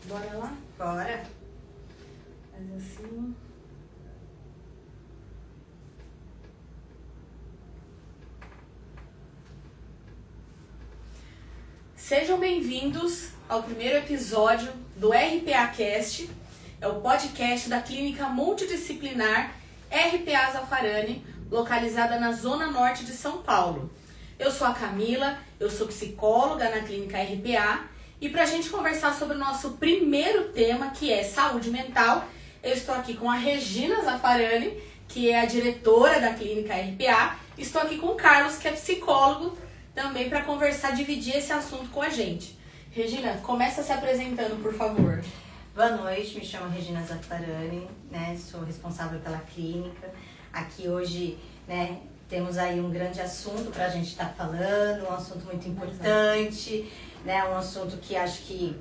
Bora lá? Bora. Faz assim. Sejam bem-vindos ao primeiro episódio do RPA Cast, é o podcast da Clínica Multidisciplinar RPA Zaffarani, localizada na Zona Norte de São Paulo. Eu sou a Camila, eu sou psicóloga na Clínica RPA e para a gente conversar sobre o nosso primeiro tema, que é saúde mental, eu estou aqui com a Regina Zaffarani, que é a diretora da Clínica RPA, estou aqui com o Carlos, que é psicólogo, também para conversar, dividir esse assunto com a gente. Regina, começa se apresentando, por favor. Boa noite, me chamo Regina Zaffarani, né? Sou responsável pela clínica. Aqui hoje, né, temos aí um grande assunto para a gente estar falando, um assunto muito importante, né? Um assunto que acho que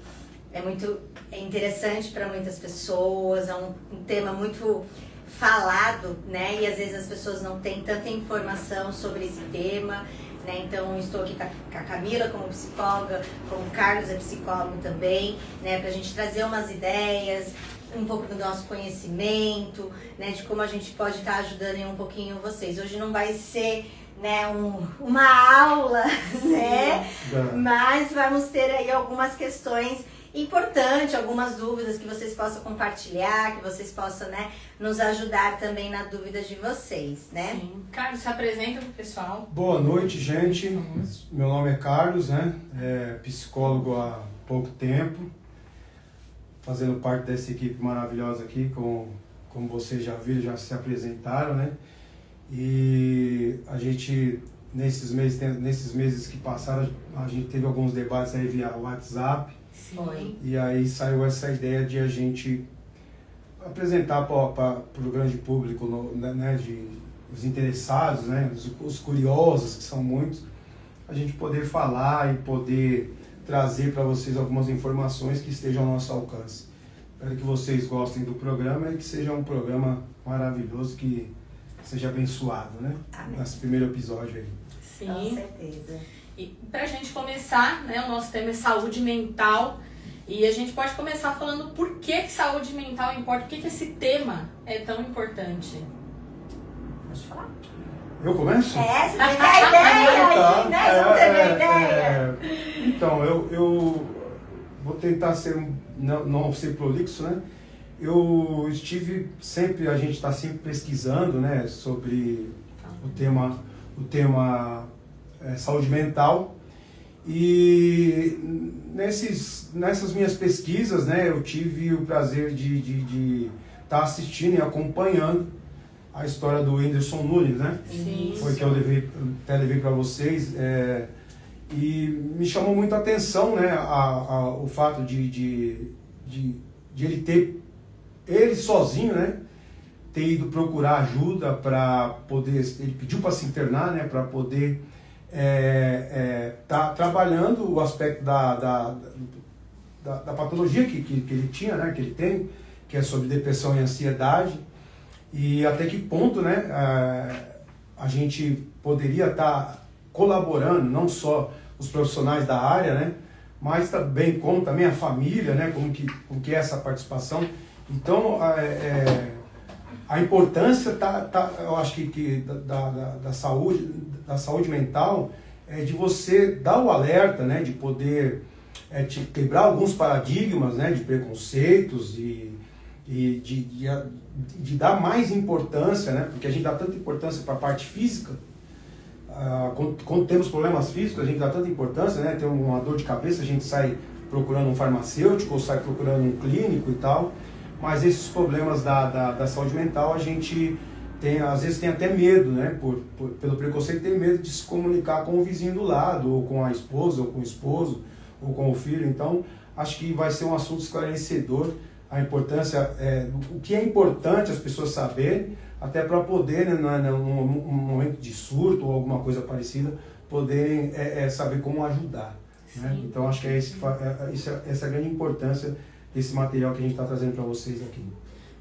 é interessante para muitas pessoas, é um tema muito falado, né? E às vezes as pessoas não têm tanta informação sobre esse tema. Né? Então, estou aqui com a Camila como psicóloga, com o Carlos é psicólogo também, né? Para a gente trazer umas ideias, um pouco do nosso conhecimento, né? De como a gente pode estar ajudando em um pouquinho vocês. Hoje não vai ser, né, uma aula, né? Mas vamos ter aí algumas questões importantes, algumas dúvidas que vocês possam compartilhar, que vocês possam, né, nos ajudar também na dúvida de vocês, né? Sim. Carlos, se apresenta pro pessoal. Boa noite, gente. Meu nome é Carlos, né? Psicólogo há pouco tempo, fazendo parte dessa equipe maravilhosa aqui, como vocês já viram, já se apresentaram, né? E a gente, nesses meses que passaram, a gente teve alguns debates aí via WhatsApp. Foi. E aí saiu essa ideia de a gente apresentar para o grande público, né, os interessados, né, os curiosos, que são muitos, a gente poder falar e poder trazer para vocês algumas informações que estejam ao nosso alcance. Espero que vocês gostem do programa e que seja um programa maravilhoso, que seja abençoado, né? Amém. Nesse primeiro episódio aí. Sim. Com certeza. E pra gente começar, né, o nosso tema é saúde mental. E a gente pode começar falando por que saúde mental importa, por que esse tema é tão importante. Pode falar? Eu começo? Você teve a ideia Tá. aí, né? Você não teve a ideia? Então, eu vou tentar não ser prolixo, né? Eu estive sempre, a gente está sempre pesquisando, né, sobre o tema saúde mental. E nessas minhas pesquisas, né, eu tive o prazer de estar assistindo e acompanhando a história do Whindersson Nunes, né? Sim. Foi que eu até levei para vocês. E me chamou muito a atenção, né, o fato de ele ele sozinho, né, ter ido procurar ajuda para poder, ele pediu para se internar, né, para poder tá trabalhando o aspecto da patologia que ele tinha, né, que ele tem, que é sobre depressão e ansiedade, e até que ponto, né, a gente poderia estar colaborando, não só os profissionais da área, né, mas também como também a família, né, como que é essa participação. Então, a importância eu acho que da saúde mental é de você dar o alerta, né, de poder quebrar alguns paradigmas, né, de preconceitos e de dar mais importância, né, porque a gente dá tanta importância para a parte física. Quando temos problemas físicos, a gente dá tanta importância, né, tem uma dor de cabeça, a gente sai procurando um farmacêutico ou sai procurando um clínico e tal. Mas esses problemas da saúde mental, a gente às vezes tem até medo, né? Pelo preconceito, tem medo de se comunicar com o vizinho do lado, ou com a esposa, ou com o esposo, ou com o filho. Então, acho que vai ser um assunto esclarecedor, a importância, o que é importante as pessoas saberem, até para poder, né, num momento de surto ou alguma coisa parecida, poderem saber como ajudar. Né? Então, acho que essa é a grande importância desse material que a gente está trazendo para vocês aqui.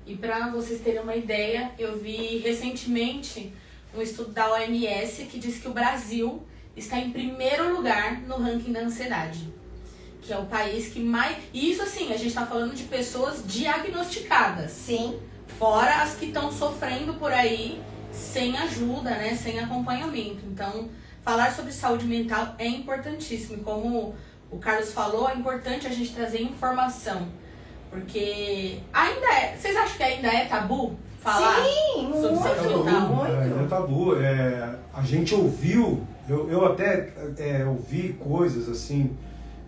E para vocês terem uma ideia, eu vi recentemente um estudo da OMS que diz que o Brasil está em primeiro lugar no ranking da ansiedade. que é o país que mais... E isso assim, a gente está falando de pessoas diagnosticadas. Sim. Fora as que estão sofrendo por aí sem ajuda, né? Sem acompanhamento. Então, falar sobre saúde mental é importantíssimo. Como o Carlos falou, é importante a gente trazer informação. Porque ainda é... Vocês acham que ainda é tabu falar sobre saúde mental? Ainda é tabu. A gente ouviu, eu até ouvi coisas assim,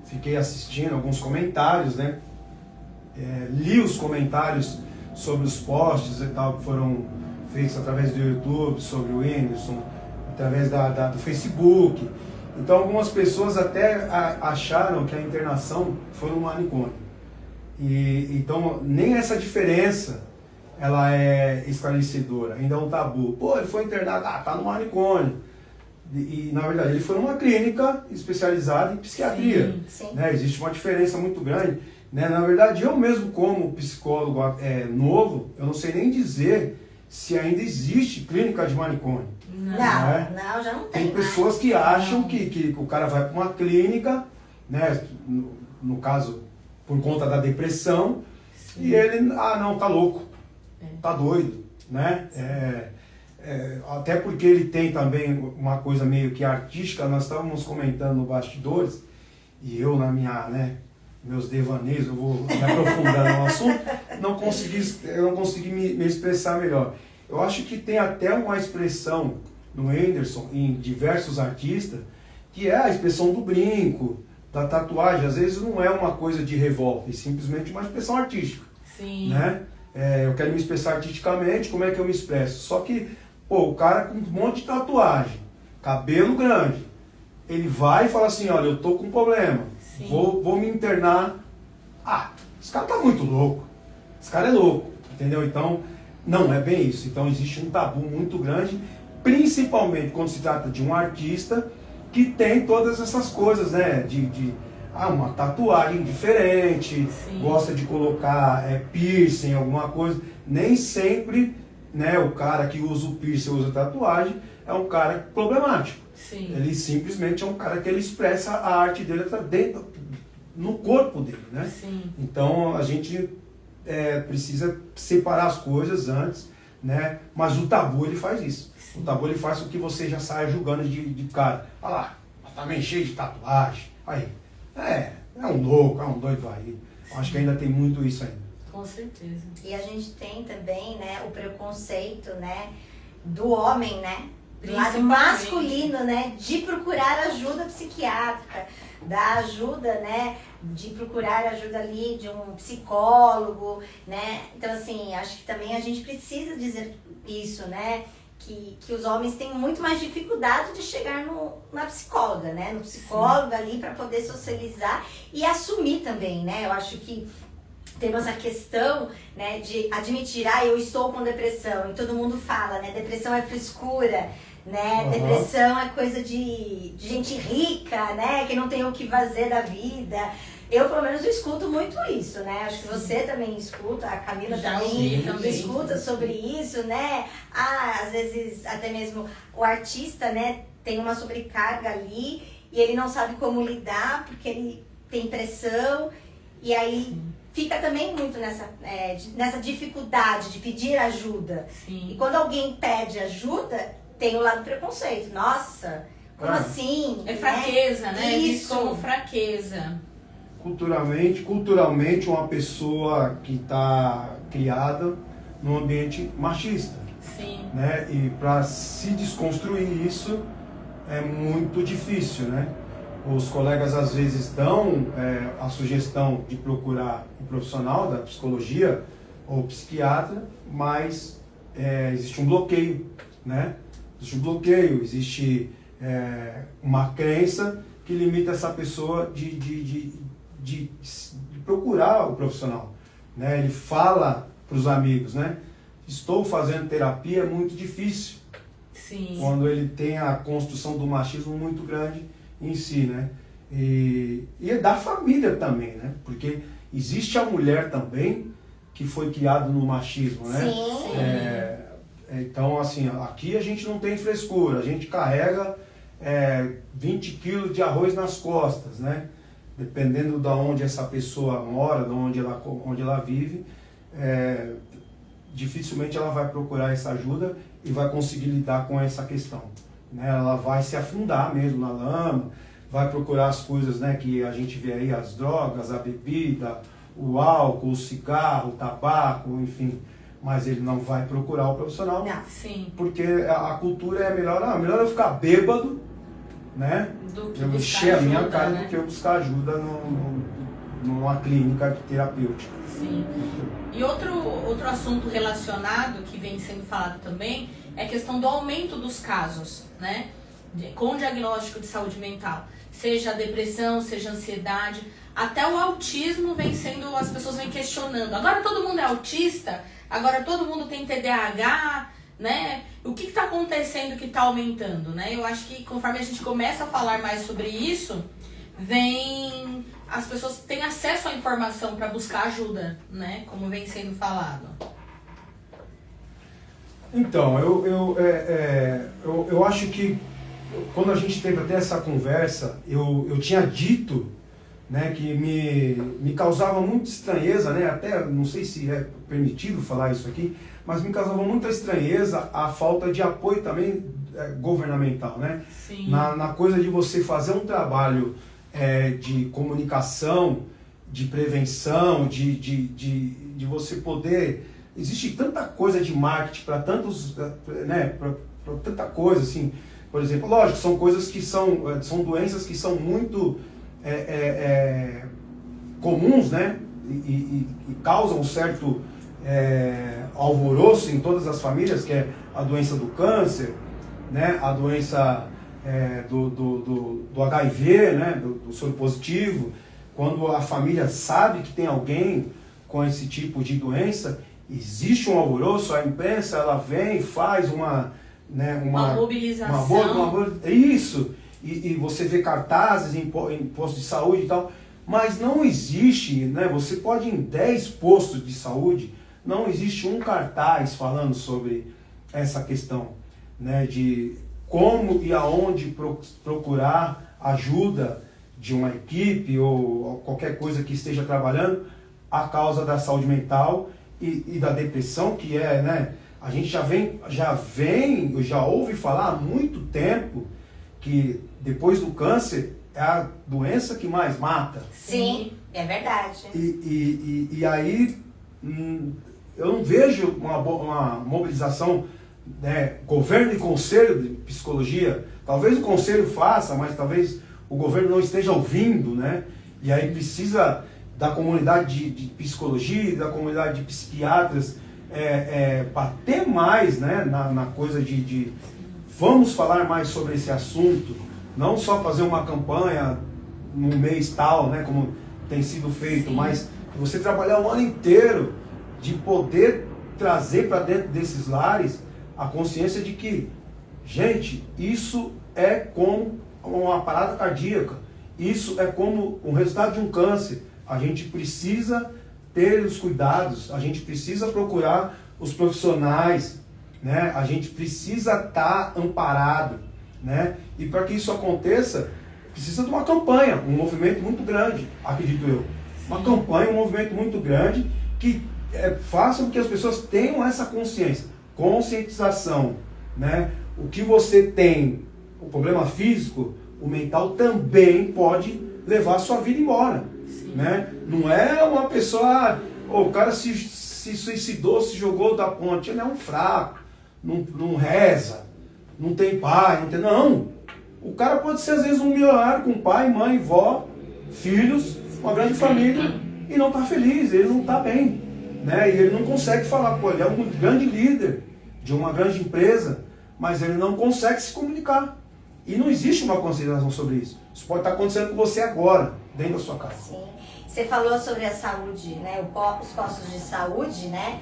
fiquei assistindo alguns comentários, né? Li os comentários sobre os posts e tal que foram feitos através do YouTube, sobre o Whindersson, através do Facebook. Então algumas pessoas até acharam que a internação foi um manicômio. Então nem essa diferença ela é esclarecedora, ainda é um tabu. Pô, ele foi internado, tá no manicômio. E na verdade ele foi numa clínica especializada em psiquiatria. Sim. Né? Existe uma diferença muito grande. Né? Na verdade, eu mesmo como psicólogo novo, eu não sei nem dizer se ainda existe clínica de manicômio. Não, já não tem. Tem pessoas que acham que o cara vai para uma clínica, né? No caso, por conta da depressão, e ele, não, tá louco, tá doido, né? Até porque ele tem também uma coisa meio que artística. Nós estávamos comentando no bastidores, e eu na minha, meus devaneios, eu vou me aprofundar no assunto, eu não consegui me expressar melhor. Eu acho que tem até uma expressão no Whindersson, em diversos artistas, que é a expressão do brinco, da tatuagem. Às vezes não é uma coisa de revólver, é simplesmente uma expressão artística. Sim. Né? Eu quero me expressar artisticamente, como é que eu me expresso? Só que, o cara com um monte de tatuagem, cabelo grande, ele vai e fala assim, olha, eu tô com um problema, vou me internar. Esse cara tá muito louco, esse cara é louco, entendeu? Então, não é bem isso. Então existe um tabu muito grande, principalmente quando se trata de um artista que tem todas essas coisas, né? Uma tatuagem diferente, gosta de colocar piercing, alguma coisa. Nem sempre, né, o cara que usa o piercing, usa tatuagem, é um cara problemático. Sim. Ele simplesmente é um cara que ele expressa a arte dele dentro, no corpo dele, né? Sim. Então a gente precisa separar as coisas antes, né? Mas o tabu ele faz isso. Sim. O tabu ele faz com que você já saia julgando de cara. Olha lá, tá meio cheio de tatuagem. Aí, é um louco, é um doido aí. Acho que ainda tem muito isso ainda. Com certeza. E a gente tem também, né, o preconceito, né, do homem, né, do lado masculino, né, de procurar ajuda psiquiátrica, da ajuda, né, de procurar ajuda ali de um psicólogo, né. Então, assim, acho que também a gente precisa dizer isso, né, que os homens têm muito mais dificuldade de chegar na psicóloga, né, no psicólogo ali para poder socializar e assumir também, né. Eu acho que temos a questão, né, de admitir, eu estou com depressão, e todo mundo fala, né, depressão é frescura, né, depressão é coisa de gente rica, né, que não tem o que fazer da vida. Eu, pelo menos, escuto muito isso, né, acho que você também escuta, a Camila também escuta sobre isso, né, às vezes até mesmo o artista, né, tem uma sobrecarga ali, e ele não sabe como lidar, porque ele tem pressão, e aí fica também muito nessa dificuldade de pedir ajuda. Sim. E quando alguém pede ajuda, tem o lado do preconceito. Nossa, como assim? É fraqueza, né? É visto Isso. como fraqueza. Culturalmente, uma pessoa que está criada num ambiente machista. Sim. Né? E para se desconstruir isso é muito difícil, né? Os colegas às vezes dão a sugestão de procurar um profissional da psicologia ou psiquiatra, mas existe um bloqueio, né? Existe um bloqueio, existe uma crença que limita essa pessoa de procurar o profissional, né? Ele fala para os amigos, né? Estou fazendo terapia, é muito difícil. Sim. Quando ele tem a construção do machismo muito grande em si, né? E é da família também, né? Porque existe a mulher também que foi criada no machismo, né? Sim. Então, assim, aqui a gente não tem frescura, a gente carrega 20 quilos de arroz nas costas, né? dependendo de onde essa pessoa mora, de onde ela vive, dificilmente ela vai procurar essa ajuda e vai conseguir lidar com essa questão, né? Ela vai se afundar mesmo na lama, vai procurar as coisas, né, que a gente vê aí, as drogas, a bebida, o álcool, o cigarro, o tabaco, enfim, mas ele não vai procurar o profissional, Sim. porque a cultura é melhor eu ficar bêbado, né, Do que eu buscar encher a minha ajuda, cara, né? do que eu buscar ajuda numa clínica terapêutica. Sim. E outro assunto relacionado que vem sendo falado também é a questão do aumento dos casos, né, com diagnóstico de saúde mental. Seja depressão, seja ansiedade, até o autismo as pessoas vêm questionando. Agora todo mundo é autista, agora todo mundo tem TDAH, né? O que está acontecendo que está aumentando, né? Eu acho que conforme a gente começa a falar mais sobre isso, as pessoas têm acesso à informação para buscar ajuda, né? Como vem sendo falado. Então, eu acho que quando a gente teve até essa conversa, eu tinha dito, né, que me causava muita estranheza, né, até não sei se é permitido falar isso aqui, mas me causava muita estranheza a falta de apoio também governamental, né? Sim. Na coisa de você fazer um trabalho de comunicação, de prevenção, de você poder... Existe tanta coisa de marketing para tantos, né, para tanta coisa, assim. Por exemplo, lógico, são coisas que são doenças que são muito comuns, né? E causam um certo alvoroço em todas as famílias, que é a doença do câncer, né? A doença do HIV, né? Do soro positivo. Quando a família sabe que tem alguém com esse tipo de doença, existe um alvoroço, a imprensa ela vem, faz uma mobilização. Isso, e você vê cartazes em postos de saúde e tal, mas não existe, né? Você pode ir em 10 postos de saúde, não existe um cartaz falando sobre essa questão, né? De como e aonde procurar ajuda de uma equipe ou qualquer coisa que esteja trabalhando a causa da saúde mental e da depressão, que né? A gente já ouve falar há muito tempo que depois do câncer é a doença que mais mata. Sim, é verdade. E aí eu não vejo uma mobilização, né, governo e conselho de psicologia. Talvez o conselho faça, mas talvez o governo não esteja ouvindo, né? E aí precisa da comunidade de psicologia, da comunidade de psiquiatras, bater mais, né, na coisa de vamos falar mais sobre esse assunto, não só fazer uma campanha no mês tal, né, como tem sido feito, mas você trabalhar o ano inteiro de poder trazer para dentro desses lares a consciência de que, gente, isso é como uma parada cardíaca, isso é como um resultado de um câncer. A gente precisa ter os cuidados, a gente precisa procurar os profissionais, né? A gente precisa estar amparado, né? E para que isso aconteça, precisa de uma campanha, um movimento muito grande, acredito eu. Uma campanha, um movimento muito grande que faça com que as pessoas tenham essa conscientização, né? O que você tem, o problema físico, o mental também pode levar a sua vida embora. Né? Não é uma pessoa, o cara se suicidou, se jogou da ponte, ele é um fraco, não reza, não tem pai, não. O cara pode ser às vezes um milionário com pai, mãe, vó, filhos, uma grande família e não está feliz, ele não está bem, né? E ele não consegue falar, ele é um grande líder de uma grande empresa, mas ele não consegue se comunicar. E não existe uma consideração sobre isso. Isso pode estar acontecendo com você agora, dentro da sua casa. Sim. Você falou sobre a saúde, né? Os postos de saúde, né?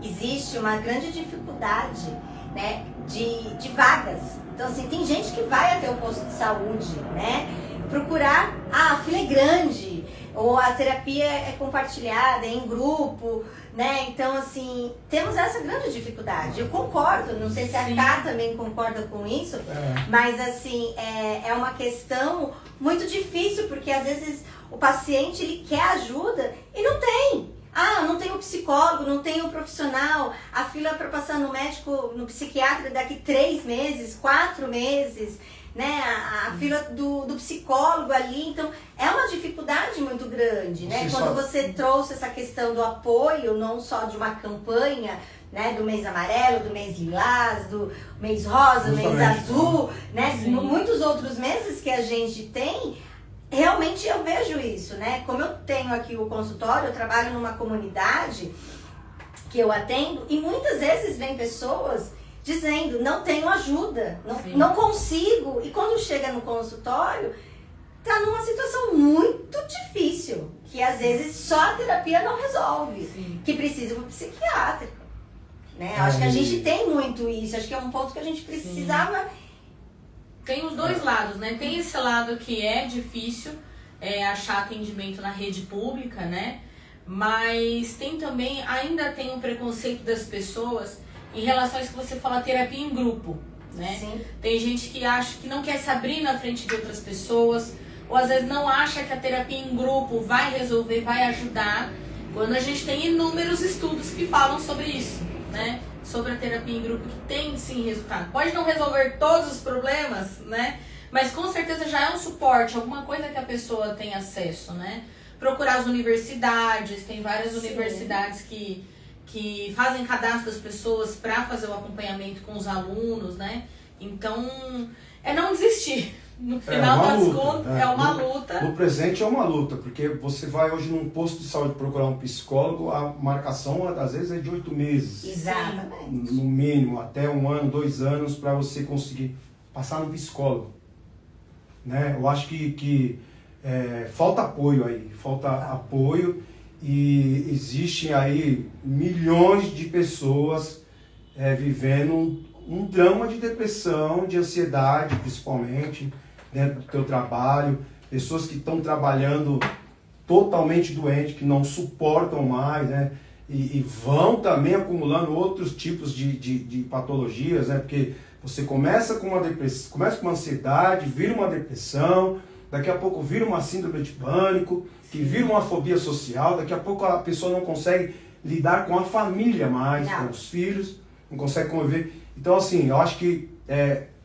Existe uma grande dificuldade, né? De vagas. Então, assim, tem gente que vai até o posto de saúde, né? Procurar, a fila é grande, ou a terapia é compartilhada, é em grupo, né? Então, assim, temos essa grande dificuldade. Eu concordo, não sei se a Cá também concorda com isso, mas, assim, é uma questão muito difícil, porque às vezes o paciente ele quer ajuda e não tem. Não tem o psicólogo, não tem o profissional, a fila para passar no médico, no psiquiatra daqui 3 meses, 4 meses, né? A fila do psicólogo ali, então é uma dificuldade muito grande, né? Quando você trouxe essa questão do apoio, não só de uma campanha, né, do mês amarelo, do mês lilás, do mês rosa, do mês azul, né? Muitos outros meses que a gente tem. Realmente eu vejo isso, né? Como eu tenho aqui o consultório, eu trabalho numa comunidade que eu atendo e muitas vezes vem pessoas dizendo, não tenho ajuda, não consigo. E quando chega no consultório, tá numa situação muito difícil, que às vezes só a terapia não resolve, que precisa de um psiquiátrico, né? Acho que a gente tem muito isso, acho que é um ponto que a gente precisava... Tem os dois lados, né? Tem esse lado que é difícil achar atendimento na rede pública, né? Mas tem também, ainda tem um preconceito das pessoas em relação a isso que você fala, terapia em grupo, né? Sim. Tem gente que acha que não quer se abrir na frente de outras pessoas, ou às vezes não acha que a terapia em grupo vai resolver, vai ajudar, quando a gente tem inúmeros estudos que falam sobre isso, né? Sobre a terapia em grupo, que tem sim resultado. Pode não resolver todos os problemas, né? Mas com certeza já é um suporte, alguma coisa que a pessoa tem acesso, né? Procurar as universidades, tem várias universidades que fazem cadastro das pessoas para fazer o acompanhamento com os alunos, né? Então, é não desistir. No final das contas, é uma luta. No presente é uma luta, porque você vai hoje num posto de saúde procurar um psicólogo, a marcação às vezes é de 8 meses. Exatamente. No mínimo, até 1 ano, 2 anos para você conseguir passar no psicólogo. Né? Eu acho que falta apoio aí, falta apoio e existem aí milhões de pessoas vivendo um drama de depressão, de ansiedade principalmente, dentro do teu trabalho, pessoas que estão trabalhando totalmente doentes, que não suportam mais, né? E vão também acumulando outros tipos de patologias, né? Porque você começa com uma depressão, começa com uma ansiedade, vira uma depressão, daqui a pouco vira uma síndrome de pânico, que vira uma fobia social, daqui a pouco a pessoa não consegue lidar com a família mais, com os filhos, não consegue conviver. Então, assim, eu acho que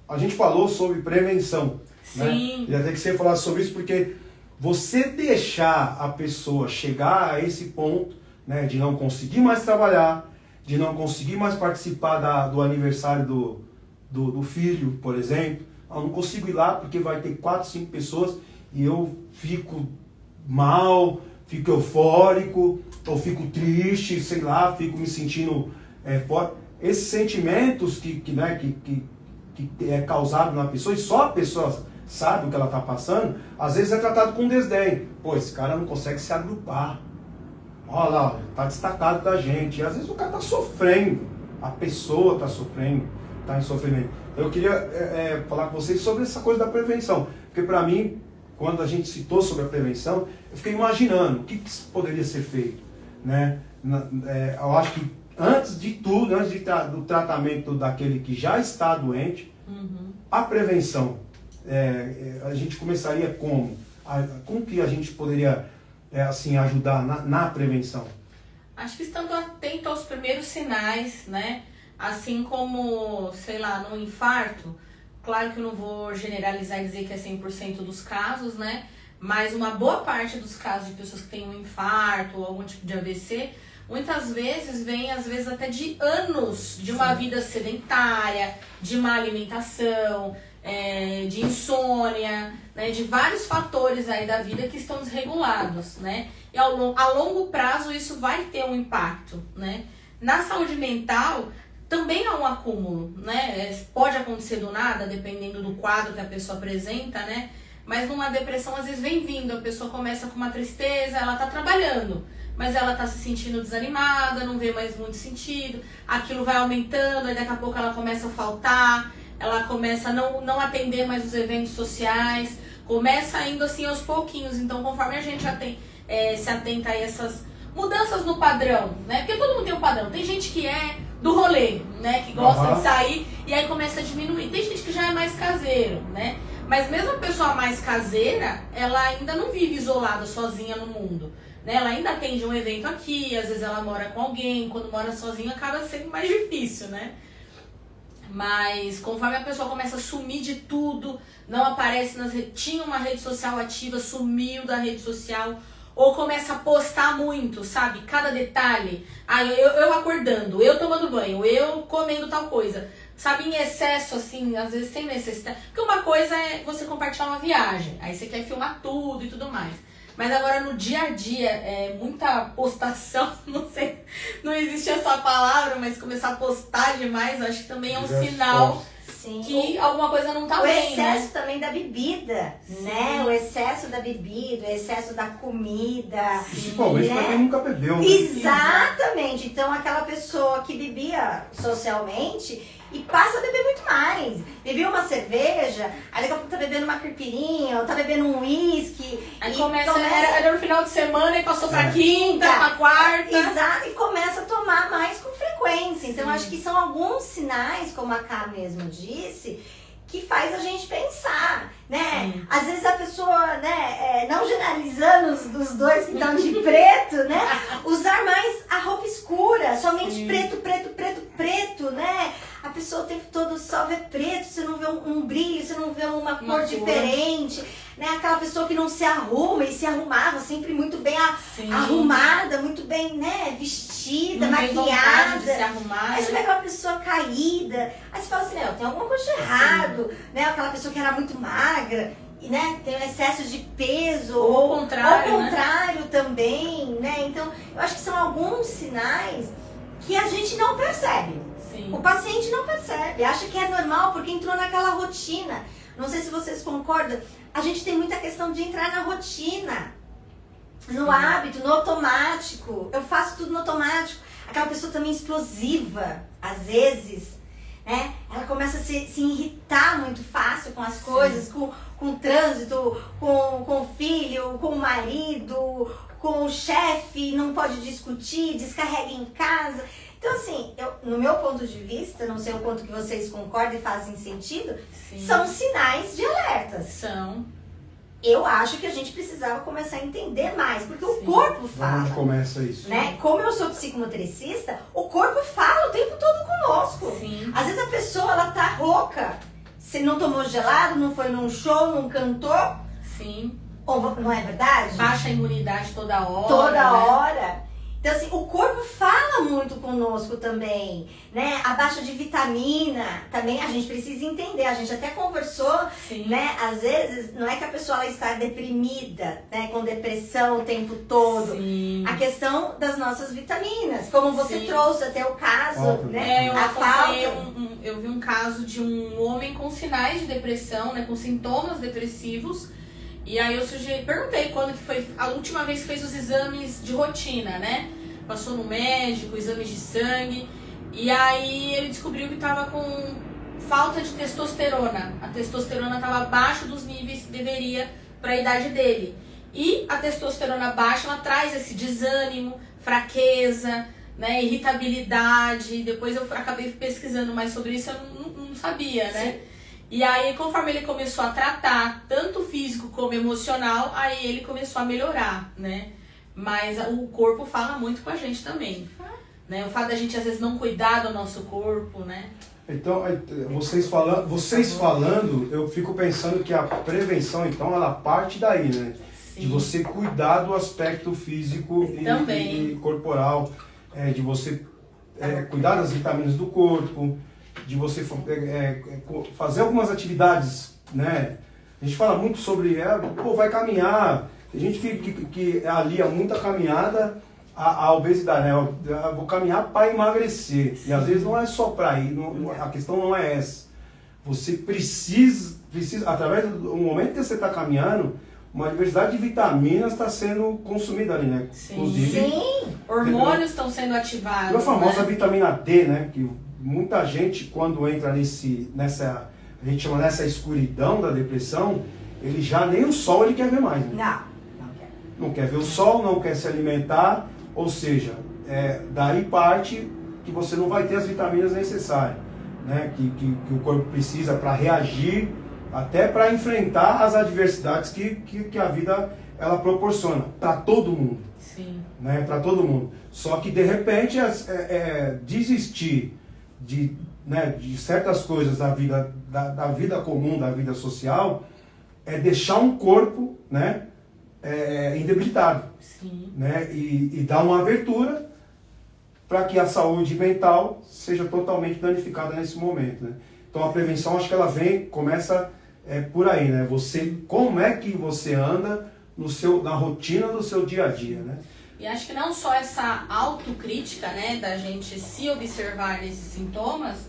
a gente falou sobre prevenção. Sim. Né? E até que você falasse sobre isso, porque você deixar a pessoa chegar a esse ponto, né, de não conseguir mais trabalhar, de não conseguir mais participar do aniversário do filho, por exemplo. Eu não consigo ir lá porque vai ter 4, 5 pessoas e eu fico mal, fico eufórico, ou fico triste, sei lá, fico me sentindo forte. Esses sentimentos que é causado na pessoa, e só a pessoa sabe o que ela está passando, às vezes é tratado com desdém. Pô, esse cara não consegue se agrupar. Olha lá, está destacado da gente. E às vezes o cara está sofrendo, a pessoa está sofrendo, está em sofrimento. Eu queria falar com vocês sobre essa coisa da prevenção, porque para mim, quando a gente citou sobre a prevenção, eu fiquei imaginando o que poderia ser feito. Né? Eu acho que antes de tudo, do tratamento daquele que já está doente, a prevenção, a gente começaria como? Como que a gente poderia assim, ajudar na prevenção? Acho que estando atento aos primeiros sinais, né? Assim como, sei lá, no infarto, claro que eu não vou generalizar e dizer que é 100% dos casos, né? Mas uma boa parte dos casos de pessoas que têm um infarto ou algum tipo de AVC, muitas vezes vem, às vezes, até de anos de uma vida sedentária, de má alimentação, de insônia, né, de vários fatores aí da vida que estão desregulados, né? E a longo prazo isso vai ter um impacto, né? Na saúde mental também há um acúmulo, né? Pode acontecer do nada, dependendo do quadro que a pessoa apresenta, né? Mas numa depressão, às vezes vem vindo, a pessoa começa com uma tristeza, ela tá trabalhando, mas ela tá se sentindo desanimada, não vê mais muito sentido, aquilo vai aumentando, aí daqui a pouco ela começa a faltar, ela começa a não atender mais os eventos sociais, começa indo assim aos pouquinhos. Então, conforme a gente se atenta a essas mudanças no padrão, né? Porque todo mundo tem um padrão. Tem gente que é do rolê, né? Que gosta de sair e aí começa a diminuir. Tem gente que já é mais caseiro, né? Mas mesmo a pessoa mais caseira, ela ainda não vive isolada, sozinha no mundo. Né? Ela ainda atende um evento aqui, às vezes ela mora com alguém, quando mora sozinha acaba sendo mais difícil, né? Mas conforme a pessoa começa a sumir de tudo, não aparece nas redes, tinha uma rede social ativa, sumiu da rede social, ou começa a postar muito, sabe? Cada detalhe. Eu acordando, eu tomando banho, eu comendo tal coisa. Sabe, em excesso, assim, às vezes sem necessidade. Porque uma coisa é você compartilhar uma viagem, aí você quer filmar tudo e tudo mais. Mas agora no dia a dia, muita postação, não sei, não existe essa palavra, mas começar a postar demais, eu acho que também é um sinal que alguma coisa não tá bem, né? O excesso também da bebida, né? O excesso da bebida, o excesso da comida. Principalmente pra quem nunca bebeu, né? Exatamente. Então aquela pessoa que bebia socialmente e passa a beber muito mais. Bebeu uma cerveja, aí daqui a pouco tá bebendo uma caipirinha, ou tá bebendo um uísque. Aí era no final de semana e passou pra quinta, pra quarta. Exato, e começa a tomar mais com frequência. Então acho que são alguns sinais, como a Ká mesmo disse, que faz a gente pensar, né? Sim. Às vezes a pessoa, né, não generalizando os dois que estão de preto, né? Usar mais a roupa escura, somente preto, né? A pessoa o tempo todo só vê preto, você não vê um brilho, você não vê uma cor diferente, né? Aquela pessoa que não se arruma e se arrumava sempre muito bem arrumada, muito bem, né? Vestida, não maquiada. De se arrumar, aí você vê aquela pessoa caída, aí você fala assim, tem alguma coisa de errado, né? Aquela pessoa que era muito magra, e, né, tem um excesso de peso, ou o contrário, né? Também, né? Então, eu acho que são alguns sinais que a gente não percebe. Sim. O paciente não percebe, acha que é normal porque entrou naquela rotina. Não sei se vocês concordam, a gente tem muita questão de entrar na rotina, no hábito, no automático. Eu faço tudo no automático. Aquela pessoa também explosiva, às vezes, né? Ela começa a se irritar muito fácil com as coisas, com o trânsito, com o filho, com o marido, com o chefe, não pode discutir, descarrega em casa. Então, assim, no meu ponto de vista, não sei o quanto que vocês concordam e fazem sentido, são sinais de alertas. São. Eu acho que a gente precisava começar a entender mais, porque o corpo fala. Onde começa isso? Né? Como eu sou psicomotricista, o corpo fala o tempo todo conosco. Sim. Às vezes a pessoa, ela tá rouca, se não tomou gelado, não foi num show, não cantou. Sim. Ou, não é verdade? Baixa a imunidade toda hora. Toda hora. Então, assim, o corpo fala muito conosco também, né? A baixa de vitamina, também a gente precisa entender. A gente até conversou, né? Às vezes, não é que a pessoa ela está deprimida, né? Com depressão o tempo todo. Sim. A questão das nossas vitaminas, como você trouxe até o caso, né? Eu vi um caso de um homem com sinais de depressão, né? Com sintomas depressivos. E aí eu perguntei quando que foi a última vez que fez os exames de rotina, né? Passou no médico, exames de sangue. E aí ele descobriu que estava com falta de testosterona. A testosterona estava abaixo dos níveis que deveria para a idade dele. E a testosterona baixa, ela traz esse desânimo, fraqueza, né? Irritabilidade. Depois eu acabei pesquisando mais sobre isso, eu não sabia, né? Sim. E aí, conforme ele começou a tratar, tanto físico como emocional, aí ele começou a melhorar, né? Mas o corpo fala muito com a gente também, né? O fato da gente, às vezes, não cuidar do nosso corpo, né? Então, vocês falando, eu fico pensando que a prevenção, então, ela parte daí, né? Sim. De você cuidar do aspecto físico e corporal, de você cuidar das vitaminas do corpo, de você fazer algumas atividades, né? A gente fala muito sobre, vai caminhar. Tem gente que alia muito a caminhada à obesidade, né? Eu vou caminhar para emagrecer. Sim. E às vezes não é só para ir, a questão não é essa. Você precisa através do momento que você está caminhando, uma diversidade de vitaminas está sendo consumida ali, né? Sim. Inclusive, sim. Hormônios estão sendo ativados. A famosa vitamina D, né? Que muita gente, quando entra nessa, a gente chama nessa escuridão da depressão, ele já nem o sol ele quer ver mais. Né? Não quer. Não quer ver o sol, não quer se alimentar, ou seja, daí parte que você não vai ter as vitaminas necessárias, né? Que o corpo precisa para reagir até para enfrentar as adversidades que a vida ela proporciona para todo mundo. Sim. Né? Para todo mundo. Só que de repente desistir de certas coisas da vida comum, da vida social, é deixar um corpo, né, indebilitado. Sim. Né? E dar uma abertura para que a saúde mental seja totalmente danificada nesse momento. Né? Então a prevenção, acho que ela começa por aí, né? Como é que você anda na rotina do seu dia a dia, né? E acho que não só essa autocrítica, né, da gente se observar nesses sintomas,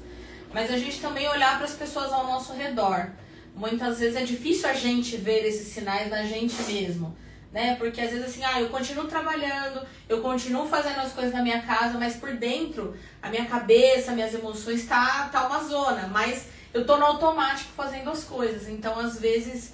mas a gente também olhar para as pessoas ao nosso redor. Muitas vezes é difícil a gente ver esses sinais na gente mesmo, né? Porque às vezes assim, eu continuo trabalhando, eu continuo fazendo as coisas na minha casa, mas por dentro, a minha cabeça, minhas emoções tá uma zona, mas eu tô no automático fazendo as coisas. Então, às vezes,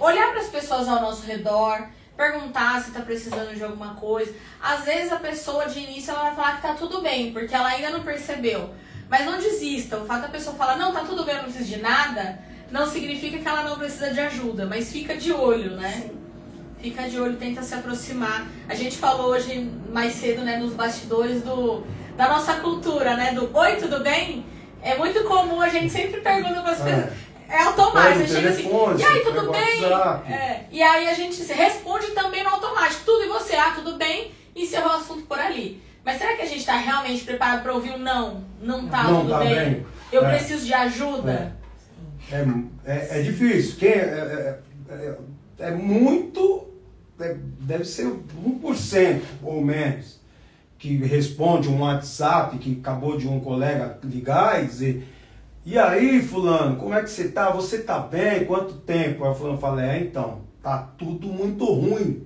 olhar para as pessoas ao nosso redor, perguntar se tá precisando de alguma coisa. Às vezes a pessoa de início ela vai falar que tá tudo bem, porque ela ainda não percebeu. Mas não desista, o fato da pessoa falar, não, tá tudo bem, eu não preciso de nada, não significa que ela não precisa de ajuda, mas fica de olho, né? Sim. Fica de olho, tenta se aproximar. A gente falou hoje mais cedo, né, nos bastidores da nossa cultura, né, do oi, tudo bem? É muito comum, a gente sempre pergunta para as pessoas. É automático, a gente chega assim, e aí, tudo bem? E aí a gente responde também no automático, tudo e você, tudo bem, e encerrou o assunto por ali. Mas será que a gente está realmente preparado para ouvir um não? Não tá não tudo tá bem? Eu preciso de ajuda? É difícil. É muito, deve ser 1% ou menos que responde um WhatsApp que acabou de um colega ligar e dizer, e aí, fulano, como é que você tá? Você tá bem? Quanto tempo? Aí o fulano fala, então, tá tudo muito ruim.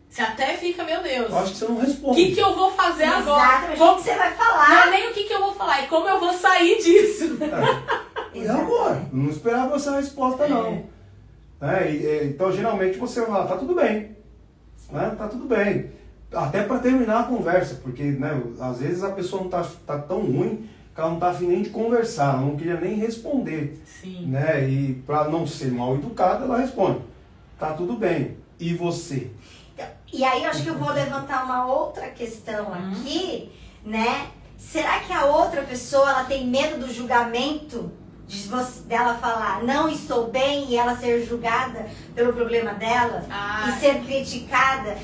Você até fica, meu Deus. Eu acho que você não responde. O que eu vou fazer agora? Exatamente. O que você vai falar? Não é nem o que eu vou falar, é como eu vou sair disso. E agora? Não esperava essa resposta, não. Então, geralmente, você vai falar, tá tudo bem. Né? Tá tudo bem. Até para terminar a conversa, porque, né, às vezes a pessoa não tá tão ruim que ela não tá afim nem de conversar, ela não queria nem responder. Sim. Né? E para não ser mal educada, ela responde, tá tudo bem. E você? E aí eu acho que eu vou levantar uma outra questão aqui, né? Será que a outra pessoa ela tem medo do julgamento dela falar não estou bem e ela ser julgada pelo problema dela e ser criticada?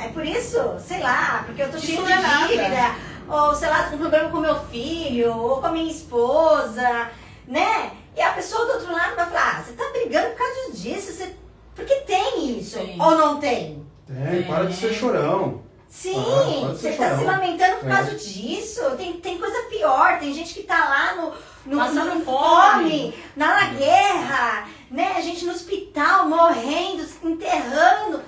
É por isso, sei lá, porque eu tô cheia de dívida, ou sei lá, tô com problema com meu filho, ou com a minha esposa, né? E a pessoa do outro lado vai falar, você tá brigando por causa disso, porque tem isso, ou não tem? Tem, para de ser chorão. Sim, você tá se lamentando por causa disso. Tem coisa pior, tem gente que tá lá passando fome, na guerra, né? A gente no hospital, morrendo, se enterrando.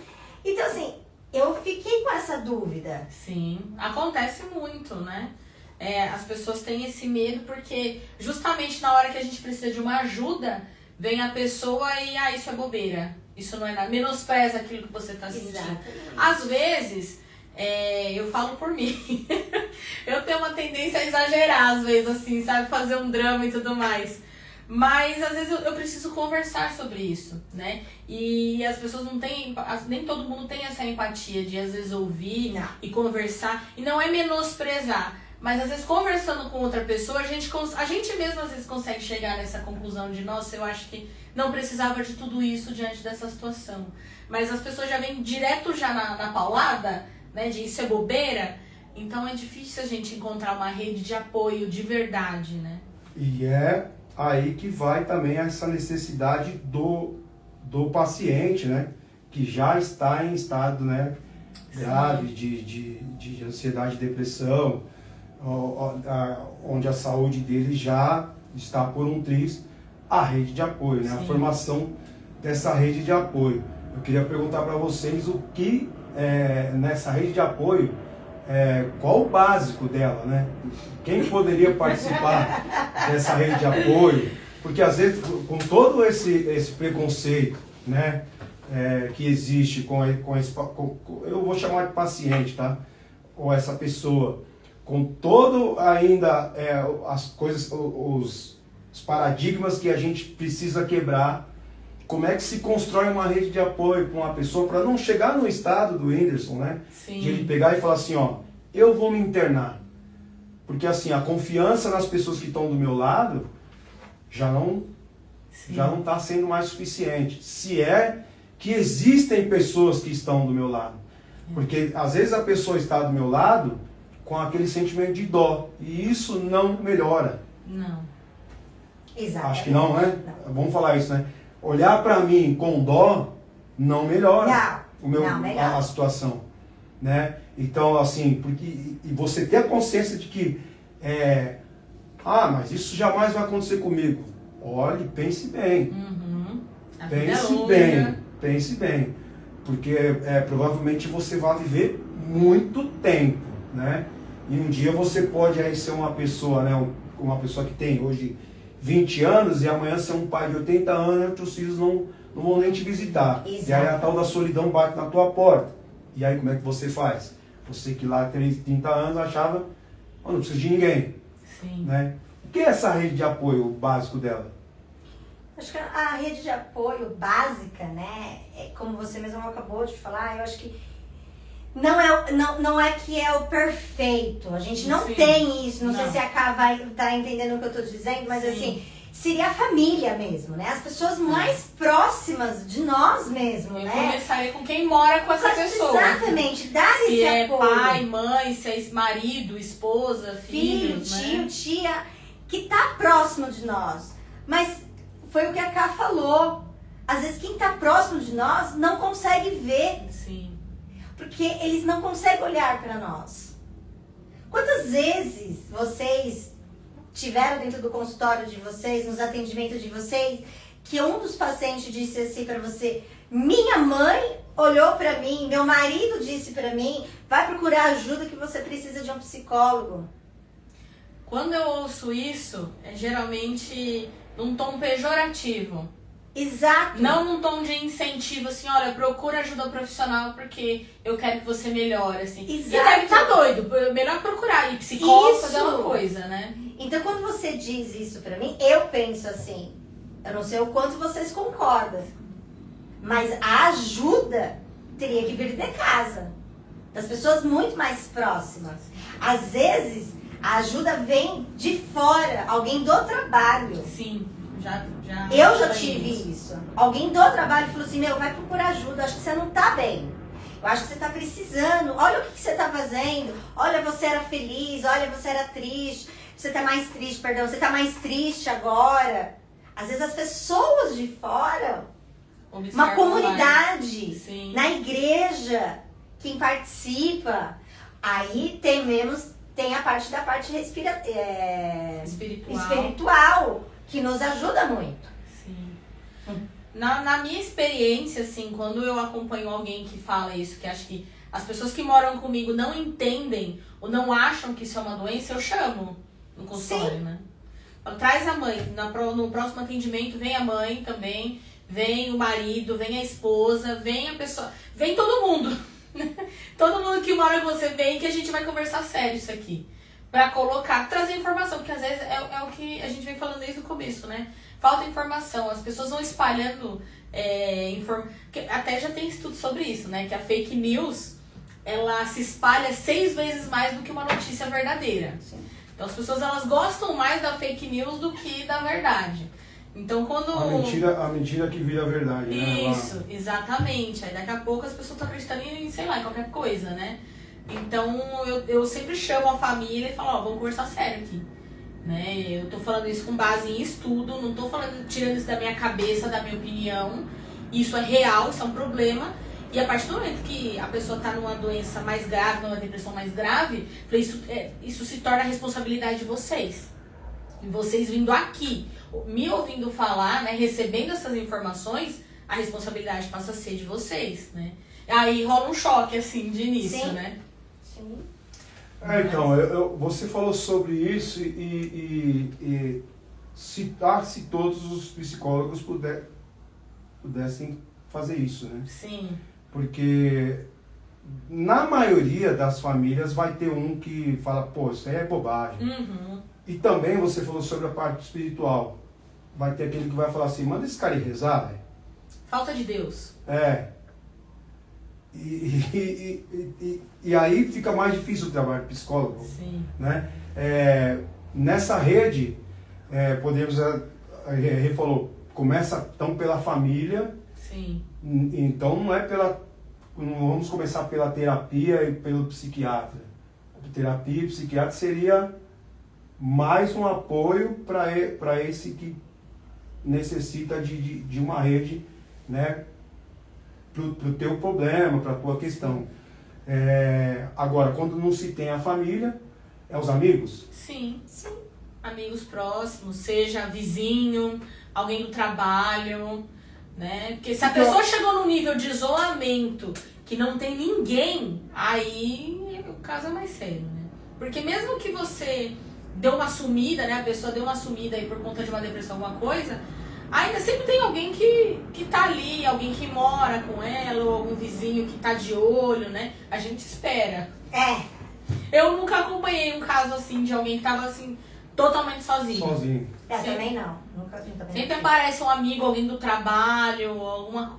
Então, assim, eu fiquei com essa dúvida. Sim, acontece muito, né? As pessoas têm esse medo porque justamente na hora que a gente precisa de uma ajuda, vem a pessoa e, isso é bobeira. Isso não é nada. Menospreza aquilo que você tá sentindo. Exatamente. Às vezes, eu falo por mim. Eu tenho uma tendência a exagerar, às vezes, assim, sabe? Fazer um drama e tudo mais. Mas, às vezes, eu preciso conversar sobre isso, né? E as pessoas não têm... Nem todo mundo tem essa empatia de, às vezes, ouvir e conversar. E não é menosprezar. Mas, às vezes, conversando com outra pessoa, a gente mesmo, às vezes, consegue chegar nessa conclusão de, nossa, eu acho que não precisava de tudo isso diante dessa situação. Mas as pessoas já vêm direto já na paulada, né, de isso é bobeira. Então, é difícil a gente encontrar uma rede de apoio de verdade, né? E é aí que vai também essa necessidade do paciente, né, que já está em estado, né, grave de ansiedade e depressão, onde a saúde dele já está por um triz, a rede de apoio, né? A formação dessa rede de apoio. Eu queria perguntar para vocês o que, nessa rede de apoio, qual o básico dela, né? Quem poderia participar dessa rede de apoio? Porque às vezes, com todo esse preconceito, né, que existe com esse, eu vou chamar de paciente, tá? Ou essa pessoa, com todo ainda as coisas, os os paradigmas que a gente precisa quebrar. Como é que se constrói uma rede de apoio para uma pessoa para não chegar no estado do Whindersson, né? Sim. De ele pegar e falar assim, ó, eu vou me internar. Porque assim, a confiança nas pessoas que estão do meu lado já não está sendo mais suficiente. Se é que existem pessoas que estão do meu lado. Porque às vezes a pessoa está do meu lado com aquele sentimento de dó. E isso não melhora. Não. Exatamente. Acho que não, né? Vamos falar isso, né? Olhar para mim com dó não melhora a situação, né? Então, assim, porque e você ter a consciência de que mas isso jamais vai acontecer comigo. Olhe, pense bem. Uhum. Pense bem, porque provavelmente você vai viver muito tempo, né? E um dia você pode aí ser uma pessoa, né? Uma pessoa que tem hoje 20 anos e amanhã ser um pai de 80 anos e teus filhos não vão nem te visitar. Exato. E aí a tal da solidão bate na tua porta. E aí como é que você faz? Você que lá tem 30 anos achava, não precisa de ninguém. Sim. Né? O que é essa rede de apoio básico dela? Acho que a rede de apoio básica, né, como você mesmo acabou de falar, eu acho que não é que é o perfeito. A gente não tem isso. Não sei se a Ká vai estar entendendo o que eu estou dizendo, mas assim, seria a família mesmo, né? As pessoas mais próximas de nós mesmo, né? Começaria com quem mora com essa pessoa. Exatamente, dar esse apoio. Se é pai, mãe, se é marido, esposa, filho, tio, né? tia, que tá próximo de nós. Mas foi o que a Ká falou. Às vezes quem tá próximo de nós não consegue ver. Sim. Porque eles não conseguem olhar para nós. Quantas vezes vocês tiveram dentro do consultório de vocês, nos atendimentos de vocês, que um dos pacientes disse assim para você: minha mãe olhou para mim, meu marido disse para mim, vai procurar ajuda que você precisa de um psicólogo. Quando eu ouço isso, é geralmente num tom pejorativo. Exato. Não num tom de incentivo, assim, olha, procura ajuda profissional porque eu quero que você melhore, assim. Exato. E deve estar doido, melhor procurar ir psicólogo, fazer uma coisa, né? Então, quando você diz isso pra mim, eu penso assim, eu não sei o quanto vocês concordam, mas a ajuda teria que vir de casa, das pessoas muito mais próximas. Às vezes, a ajuda vem de fora, alguém do trabalho. Sim. Eu já tive isso. Alguém do trabalho falou assim, vai procurar ajuda, acho que você não tá bem. Eu acho que você tá precisando, olha o que você tá fazendo. Olha, você era feliz, olha, você era triste. Você tá mais mais triste agora. Às vezes as pessoas de fora, uma comunidade, na igreja, quem participa, aí tem a parte da parte espiritual. Que nos ajuda muito. Sim. Na minha experiência, assim, quando eu acompanho alguém que fala isso, que acha que as pessoas que moram comigo não entendem ou não acham que isso é uma doença, eu chamo no consultório, né? Traz a mãe. No próximo atendimento vem a mãe também, vem o marido, vem a esposa, vem a pessoa, vem todo mundo. Todo mundo que mora com você vem, que a gente vai conversar sério isso aqui. Pra colocar, trazer informação, porque às vezes é o que a gente vem falando desde o começo, né? Falta informação, as pessoas vão espalhando até já tem estudo sobre isso, né? Que a fake news, ela se espalha 6 vezes mais do que uma notícia verdadeira. Sim. Então as pessoas, elas gostam mais da fake news do que da verdade. Então quando... A mentira que vira a verdade, né? Isso, exatamente. Aí daqui a pouco as pessoas estão acreditando em, sei lá, qualquer coisa, né? Então, eu sempre chamo a família e falo, vamos conversar sério aqui, né? Eu tô falando isso com base em estudo, não tô tirando isso da minha cabeça, da minha opinião. Isso é real, isso é um problema. E a partir do momento que a pessoa tá numa doença mais grave, numa depressão mais grave, isso se torna a responsabilidade de vocês. E vocês vindo aqui, me ouvindo falar, né, recebendo essas informações, a responsabilidade passa a ser de vocês, né? Aí rola um choque, assim, de início, Sim. né? Sim. Então, você falou sobre isso e se todos os psicólogos pudessem fazer isso, né? Sim. Porque na maioria das famílias vai ter um que fala, pô, isso aí é bobagem. Uhum. E também você falou sobre a parte espiritual. vai ter aquele que vai falar assim, manda esse cara ir rezar, velho. Falta de Deus. E aí fica mais difícil o trabalho de psicólogo. Sim. Né? Nessa rede, podemos, ele falou, começa então pela família. Sim. Então não vamos começar pela terapia e pelo psiquiatra. A terapia e psiquiatra seria mais um apoio para esse que necessita de uma rede, né, pro teu problema, pra tua questão. Agora, quando não se tem a família, os amigos? Sim. Amigos próximos, seja vizinho, alguém do trabalho, né? Porque se a pessoa chegou num nível de isolamento que não tem ninguém, aí o caso é mais sério, né? Porque mesmo que você deu uma sumida, né? A pessoa deu uma sumida aí por conta de uma depressão, alguma coisa, ainda sempre tem alguém que tá ali, alguém que mora com ela, ou algum vizinho que tá de olho, né? A gente espera. Eu nunca acompanhei um caso assim de alguém que tava assim, totalmente sozinho. Também não. Nunca vi também. Sempre aparece um amigo, alguém do trabalho,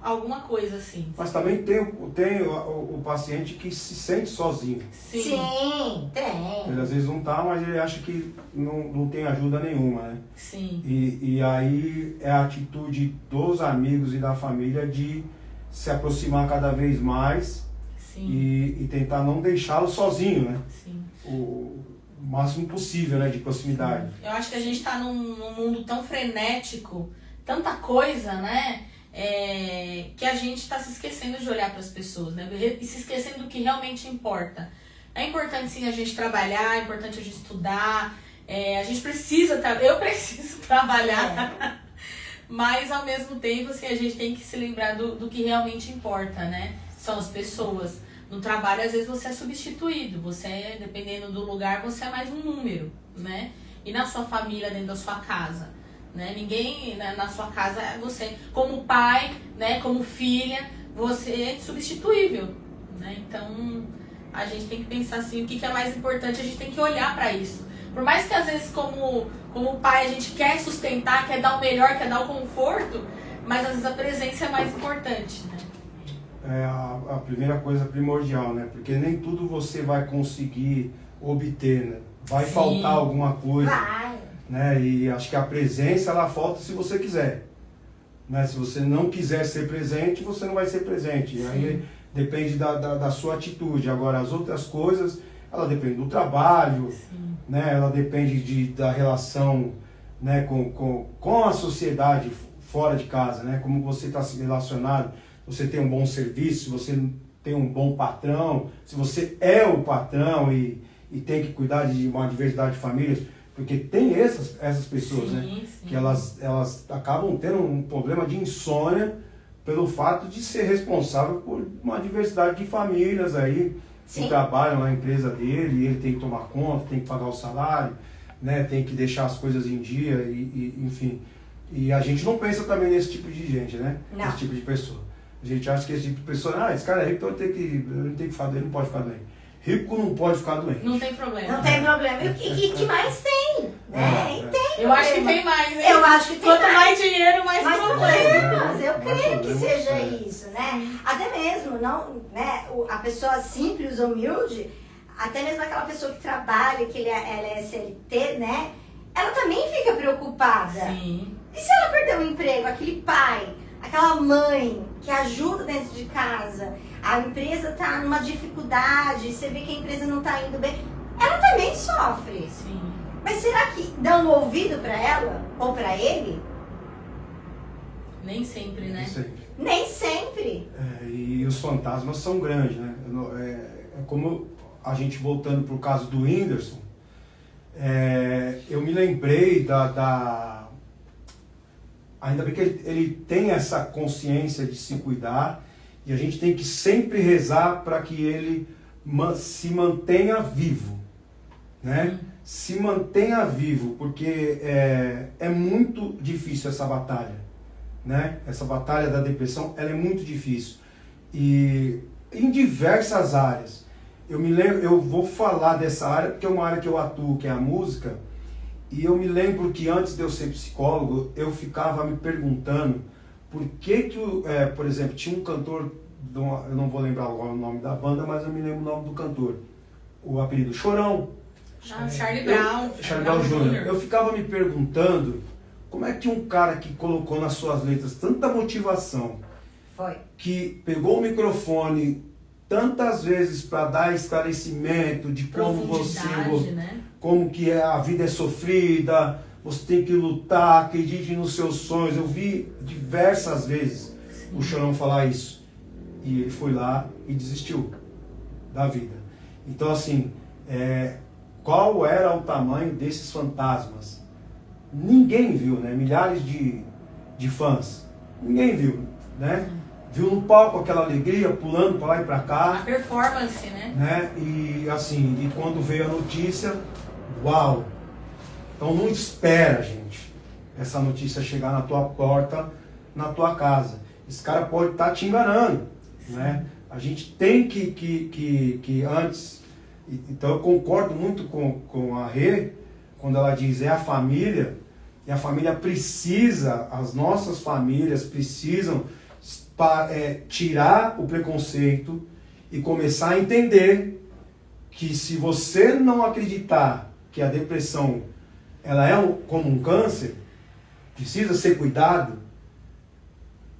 alguma coisa assim. Mas também tem o paciente que se sente sozinho. Sim, tem. Ele às vezes não tá, mas ele acha que não tem ajuda nenhuma, né? Sim. E aí é a atitude dos amigos e da família de se aproximar cada vez mais. Sim. E tentar não deixá-lo sozinho, né? Sim. O máximo possível, né, de proximidade. Eu acho que a gente tá num mundo tão frenético, tanta coisa, né? Que a gente tá se esquecendo de olhar para as pessoas, né? E se esquecendo do que realmente importa. É importante sim a gente trabalhar, é importante a gente estudar, a gente precisa, eu preciso trabalhar, mas ao mesmo tempo assim, a gente tem que se lembrar do que realmente importa, né? São as pessoas. No trabalho, às vezes, você é substituído. Você, dependendo do lugar, você é mais um número, né? E na sua família, dentro da sua casa, né? Ninguém, na sua casa, você, como pai, né? Como filha, você é substituível, né? Então, a gente tem que pensar assim, o que é mais importante, a gente tem que olhar para isso. Por mais que, às vezes, como pai, a gente quer sustentar, quer dar o melhor, quer dar o conforto, mas, às vezes, a presença é mais importante, né? É a primeira coisa primordial, né? Porque nem tudo você vai conseguir obter, né? Vai Sim. faltar alguma coisa. Vai. Né? E acho que a presença, ela falta se você quiser. Né? Se você não quiser ser presente, você não vai ser presente. E aí depende da sua atitude. Agora, as outras coisas, ela depende do trabalho, né? Ela depende da relação, né? com a sociedade fora de casa, né? Como você está se relacionado. Você tem um bom serviço, se você tem um bom patrão, se você é o patrão e tem que cuidar de uma diversidade de famílias, porque tem essas pessoas, né? Que elas acabam tendo um problema de insônia pelo fato de ser responsável por uma diversidade de famílias aí, que trabalham na empresa dele, e ele tem que tomar conta, tem que pagar o salário, né? Tem que deixar as coisas em dia, enfim. E a gente não pensa também nesse tipo de gente, né? Não. Esse tipo de pessoa. A gente acha que esse tipo de pessoa, esse cara é rico, então ele tem que ficar doente, não pode ficar doente. Rico não pode ficar doente. Não tem problema. Não tem problema. E o que mais tem? Né? Tem eu acho que tem mais, hein? Eu acho que tem Quanto mais dinheiro, mais problemas. Eu creio que seja problema. isso, né? Até mesmo, não, né? A pessoa simples, humilde, até mesmo aquela pessoa que trabalha, que ela é CLT, né? Ela também fica preocupada. Sim. E se ela perder o emprego, aquele pai, aquela mãe que ajuda dentro de casa, a empresa está numa dificuldade, você vê que a empresa não está indo bem, ela também sofre. Sim. Mas será que dão um ouvido para ela ou para ele? Nem sempre, né? Nem sempre. E os fantasmas são grandes, né? É como a gente voltando para o caso do Whindersson, eu me lembrei ainda bem que ele tem essa consciência de se cuidar, e a gente tem que sempre rezar para que ele se mantenha vivo, né? Se mantenha vivo, porque é muito difícil essa batalha, né? Essa batalha da depressão, ela é muito difícil. E em diversas áreas. Eu me lembro, eu vou falar dessa área porque é uma área que eu atuo, que é a música, E eu me lembro que antes de eu ser psicólogo, eu ficava me perguntando por que por exemplo, tinha um cantor, eu não vou lembrar agora o nome da banda, mas eu me lembro o nome do cantor. O apelido Chorão. Charlie Brown. Charlie Brown Jr. Eu ficava me perguntando como é que um cara que colocou nas suas letras tanta motivação, que pegou o microfone tantas vezes para dar esclarecimento de como você, né? como que a vida é sofrida, você tem que lutar, acredite nos seus sonhos. Eu vi diversas vezes o Chorão falar isso. E ele foi lá e desistiu da vida. Então, assim, qual era o tamanho desses fantasmas? Ninguém viu, né? Milhares de fãs. Ninguém viu, né? Viu no palco aquela alegria, pulando para lá e para cá. A performance, né? E assim, e quando veio a notícia, uau! Então não espera, gente, essa notícia chegar na tua porta, na tua casa. Esse cara pode estar te enganando, né? A gente tem que antes... Então eu concordo muito com a Rê, quando ela diz a família, e a família precisa, as nossas famílias precisam tirar o preconceito e começar a entender que se você não acreditar que a depressão ela é como um câncer, precisa ser cuidado,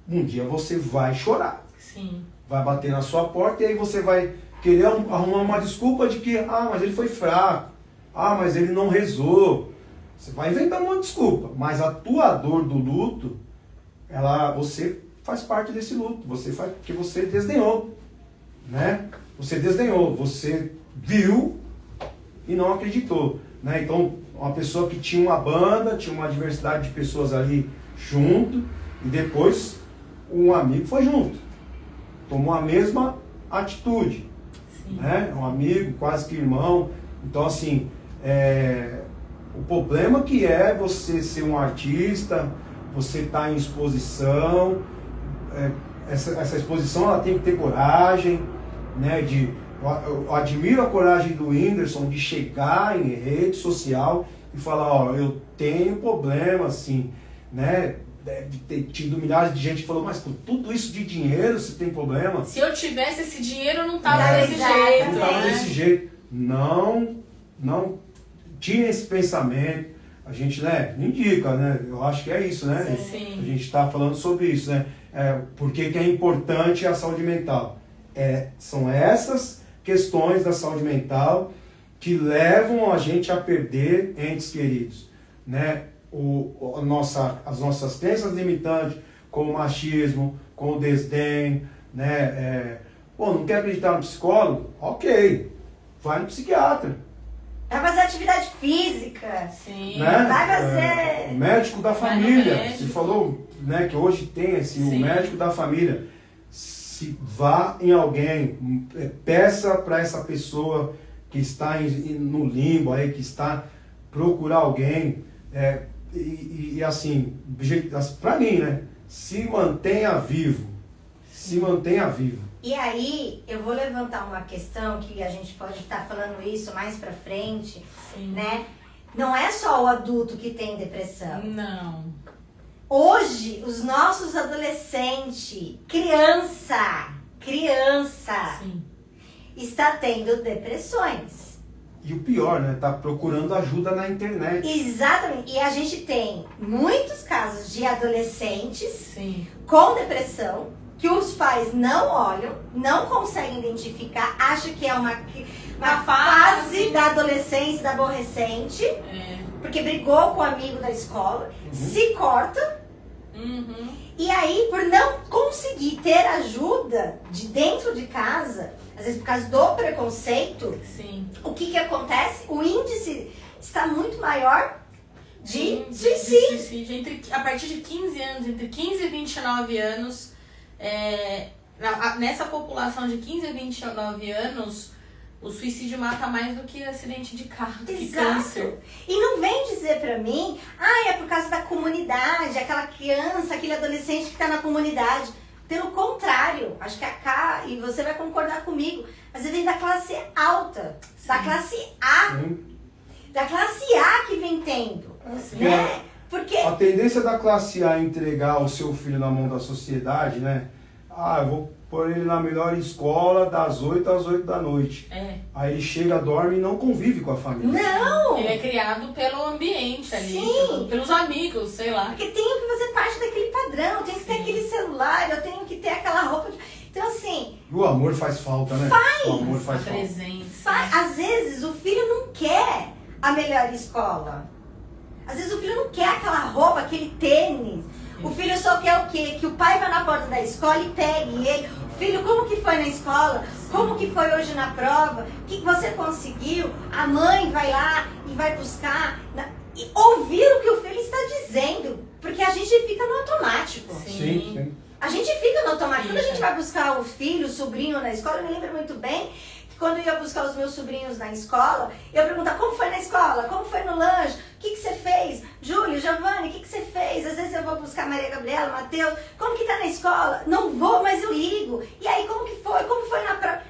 um dia você vai chorar. Sim. Vai bater na sua porta e aí você vai querer arrumar uma desculpa de que, mas ele foi fraco, mas ele não rezou. Você vai inventar uma desculpa, mas a tua dor do luto, você faz parte desse luto, porque você desdenhou, né? Você desdenhou, você viu e não acreditou, né? Então, uma pessoa que tinha uma banda, tinha uma diversidade de pessoas ali junto, e depois um amigo foi junto, tomou a mesma atitude, né? Um amigo, quase que irmão. Então, assim, o problema que é você ser um artista, você estar em exposição, essa exposição ela tem que ter coragem, né? Eu admiro a coragem do Whindersson de chegar em rede social e falar, eu tenho problema, assim, né? Deve ter tido milhares de gente que falou, mas com tudo isso de dinheiro você tem problema? Se eu tivesse esse dinheiro, eu não tava desse jeito. Não tava desse jeito. Não tinha esse pensamento. A gente, né, indica, né? Eu acho que é isso, né? Sim. A gente está falando sobre isso, né? Por que é importante a saúde mental? São essas questões da saúde mental que levam a gente a perder entes queridos, né? As nossas crenças limitantes, com o machismo, com o desdém, né? Não quer acreditar no psicólogo? Ok, vai no psiquiatra. Vai fazer atividade física. Sim. Né? Vai fazer... médico da família. Você falou, né, que hoje tem o médico da família. Se vá em alguém, peça para essa pessoa que está no limbo, aí, que está procurar alguém. E assim, para mim, né, se mantenha vivo. Se mantenha vivo. E aí, eu vou levantar uma questão que a gente pode estar falando isso mais pra frente, né? Não é só o adulto que tem depressão. Não. Hoje, os nossos adolescentes, criança, está tendo depressões. E o pior, né? Tá procurando ajuda na internet. Exatamente. E a gente tem muitos casos de adolescentes com depressão, que os pais não olham, não conseguem identificar, acham que é uma fase da adolescência, da aborrecente, porque brigou com o amigo da escola, se corta, e aí, por não conseguir ter ajuda de dentro de casa, às vezes por causa do preconceito, o que acontece? O índice está muito maior de suicídio. A partir de 15 anos, entre 15 e 29 anos, nessa população de 15 a 29 anos, o suicídio mata mais do que acidente de carro, do que câncer. E não vem dizer pra mim, é por causa da comunidade, aquela criança, aquele adolescente que tá na comunidade. Pelo contrário, acho que e você vai concordar comigo, mas ele vem da classe alta, da classe A. da classe A que vem tendo, né? Porque a tendência da classe A entregar o seu filho na mão da sociedade, né? Eu vou pôr ele na melhor escola das 8 às 8 da noite. Aí ele chega, dorme e não convive com a família. Não! Ele é criado pelo ambiente ali, pelos amigos, sei lá. Porque tenho que fazer parte daquele padrão, eu tenho que ter aquele celular, eu tenho que ter aquela roupa. Então assim... E o amor faz falta, né? O amor faz falta. Presença. Às vezes o filho não quer a melhor escola. Às vezes o filho não quer aquela roupa, aquele tênis. O filho só quer o quê? Que o pai vá na porta da escola e pegue ele. Filho, como que foi na escola? Como que foi hoje na prova? O que você conseguiu? A mãe vai lá e vai buscar. E ouvir o que o filho está dizendo. Porque a gente fica no automático. Sim. A gente fica no automático. Quando a gente vai buscar o filho, o sobrinho na escola, eu me lembro muito bem que quando eu ia buscar os meus sobrinhos na escola, eu perguntava como foi na escola, como foi no lanche, o que você fez? Júlio, Giovanni, o que você fez? Às vezes eu vou buscar Maria Gabriela, Matheus, como que tá na escola? Não vou, mas eu ligo. E aí, como que foi? Como foi na prova?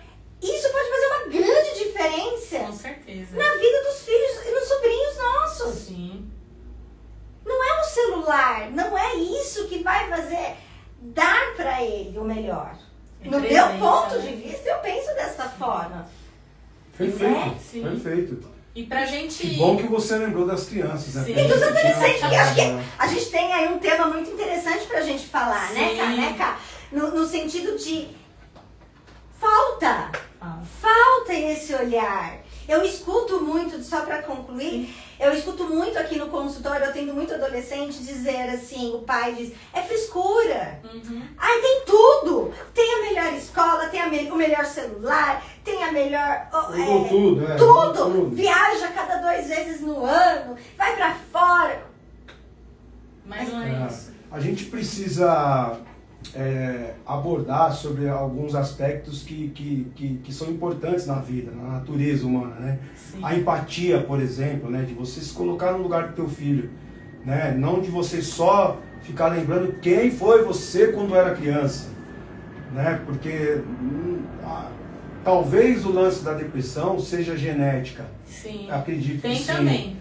Isso pode fazer uma grande diferença. Com certeza. Na vida dos filhos e nos sobrinhos nossos. Sim. Não é um celular, não é isso que vai fazer dar pra ele o melhor. No meu ponto de vista, eu penso dessa forma. Perfeito. E pra gente... Que bom que você lembrou das crianças, né? Sim. E dos adolescentes, porque acho que a gente tem aí um tema muito interessante pra gente falar, né, Cá? No sentido de falta esse olhar. Eu escuto muito, só pra concluir, eu escuto muito aqui no consultório, eu atendo muito adolescente dizer assim, o pai diz, é frescura. Ai, tem tudo. Tem a melhor escola, tem o melhor celular, tem a melhor... tudo. Viaja cada 2 vezes no ano, vai pra fora. Mas não é isso. A gente precisa abordar sobre alguns aspectos que são importantes na vida, na natureza humana, né? Sim. A empatia, por exemplo, né? De você se colocar no lugar do teu filho, né? Não de você só ficar lembrando quem foi você quando era criança, né? Porque talvez o lance da depressão seja genética. Sim. Acredito que sim. Também.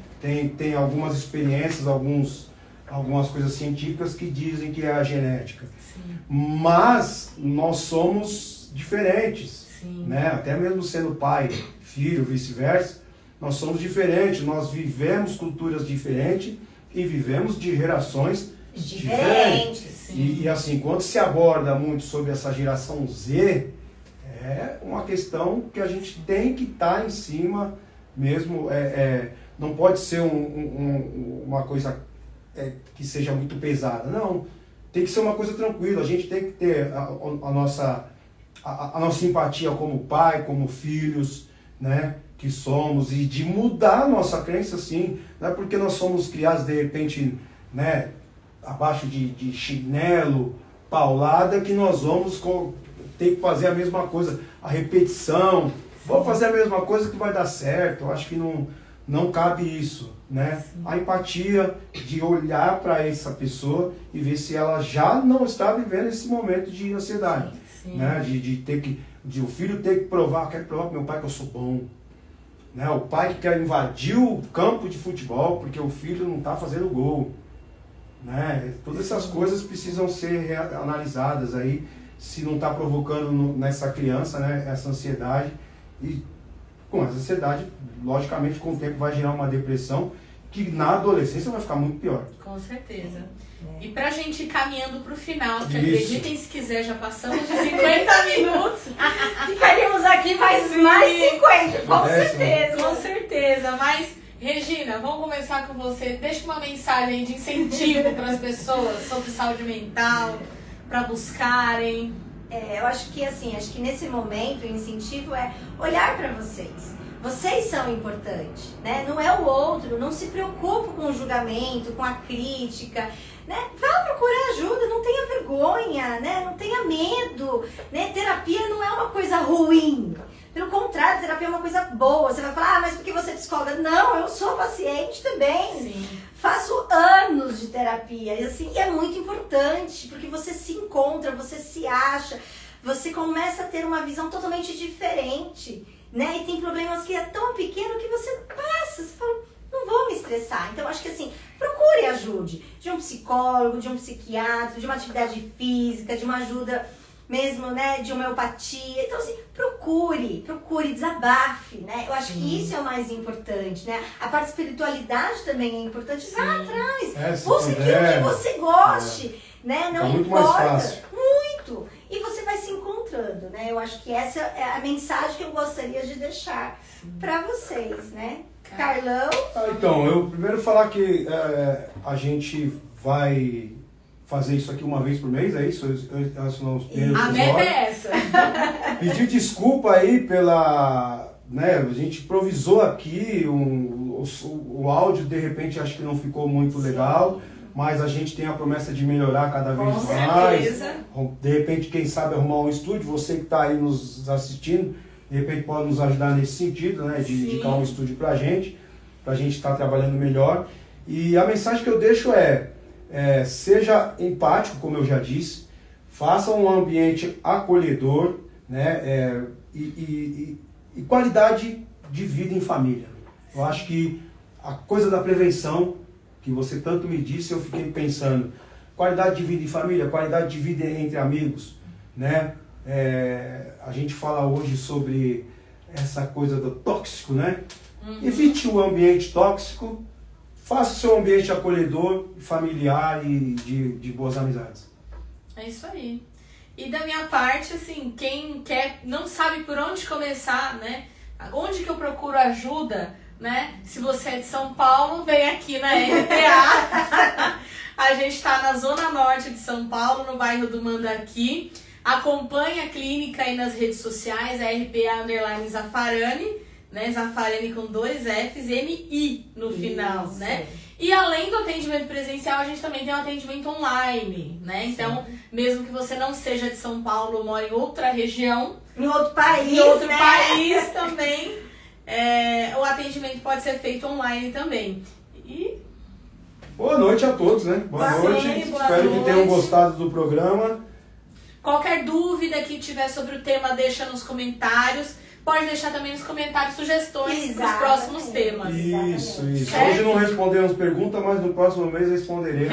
Tem algumas experiências, algumas coisas científicas que dizem que é a genética. Sim. Mas nós somos diferentes, Sim. né? Até mesmo sendo pai, filho, vice-versa, nós somos diferentes, nós vivemos culturas diferentes e vivemos de gerações diferentes. E assim, quando se aborda muito sobre essa geração Z, é uma questão que a gente tem que estar em cima mesmo, não pode ser uma coisa que seja muito pesada, não, tem que ser uma coisa tranquila, a gente tem que ter a nossa empatia como pai, como filhos, né, que somos, e de mudar a nossa crença, sim, não é porque nós somos criados de repente, né, abaixo de chinelo, paulada, que nós vamos ter que fazer a mesma coisa, a repetição, vamos fazer a mesma coisa que vai dar certo. Eu acho que não cabe isso, né? Sim. A empatia de olhar para essa pessoa e ver se ela já não está vivendo esse momento de ansiedade, né? De o filho ter que provar, quero provar para meu pai que eu sou bom, né? O pai que quer invadir o campo de futebol porque o filho não está fazendo gol, né? Todas essas coisas precisam ser analisadas aí, se não está provocando nessa criança, né, essa ansiedade. E com essa ansiedade, logicamente, com o tempo vai gerar uma depressão que na adolescência vai ficar muito pior. Com certeza. E pra gente ir caminhando pro final, que acreditem se quiser, já passamos de 50 minutos. Ficaríamos aqui mais 50, com certeza. Com certeza, mas Regina, vamos começar com você. Deixa uma mensagem de incentivo para as pessoas sobre saúde mental, para buscarem. Eu acho que nesse momento o incentivo é olhar para vocês. Vocês são importantes, né? Não é o outro. Não se preocupe com o julgamento, com a crítica, né? Vá procurar ajuda, não tenha vergonha, né? Não tenha medo, né? Terapia não é uma coisa ruim. Pelo contrário, terapia é uma coisa boa. Você vai falar, mas por que você é psicóloga? Não, eu sou paciente também. Sim. Faço anos de terapia. E assim, é muito importante, porque você se encontra, você se acha, você começa a ter uma visão totalmente diferente. né? E tem problemas que é tão pequeno que você passa, você fala, não vou me estressar. Então, acho que assim, procure ajuda de um psicólogo, de um psiquiatra, de uma atividade física, de uma ajuda mesmo, né, de homeopatia. Então, assim, procure, desabafe, né? Eu acho que isso é o mais importante, né? A parte de espiritualidade também é importante. Vá atrás, busque aquilo que você goste, né? Não muito importa. mais fácil. Muito. E você vai se encontrando, né? Eu acho que essa é a mensagem que eu gostaria de deixar para vocês, né? Carlão? Então, eu primeiro falar que a gente vai fazer isso aqui uma vez por mês, é isso? A meta é essa. Pedir desculpa aí pela... Né, a gente improvisou aqui, o áudio de repente acho que não ficou muito legal, mas a gente tem a promessa de melhorar cada vez mais. De repente, quem sabe arrumar um estúdio, você que está aí nos assistindo, de repente pode nos ajudar nesse sentido, né, de indicar um estúdio pra gente estar trabalhando melhor. E a mensagem que eu deixo seja empático, como eu já disse, faça um ambiente acolhedor, né, e qualidade de vida em família. Eu acho que a coisa da prevenção, que você tanto me disse, eu fiquei pensando, qualidade de vida em família, qualidade de vida entre amigos, né? A gente fala hoje sobre essa coisa do tóxico, né? Evite o ambiente tóxico, faça o seu ambiente acolhedor, familiar e de boas amizades. É isso aí. E da minha parte, assim, quem não sabe por onde começar, né? Onde que eu procuro ajuda, né? Se você é de São Paulo, vem aqui na RPA. A gente está na Zona Norte de São Paulo, no bairro do Mandaqui. Acompanhe a clínica aí nas redes sociais, RPA_Zaffarani, né? Zaffarani com 2 Fs, M-I no final, né? E além do atendimento presencial, a gente também tem um atendimento online, né? Então, mesmo que você não seja de São Paulo ou mora em outra região, em outro país, país também, o atendimento pode ser feito online também. E boa noite a todos, né? Boa noite. Espero que tenham gostado do programa. Qualquer dúvida que tiver sobre o tema, deixa nos comentários. Pode deixar também nos comentários sugestões para os próximos temas. Isso. Hoje não respondemos pergunta, mas no próximo mês responderemos.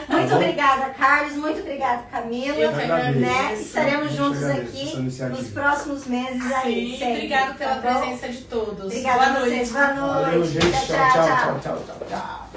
Muito obrigada, Carlos. Muito obrigada, Camila. Eu que agradeço. Estaremos juntos aqui nos próximos meses aí. Sim, obrigada pela presença de todos. Obrigada a vocês. Boa noite. Valeu, gente. Tchau.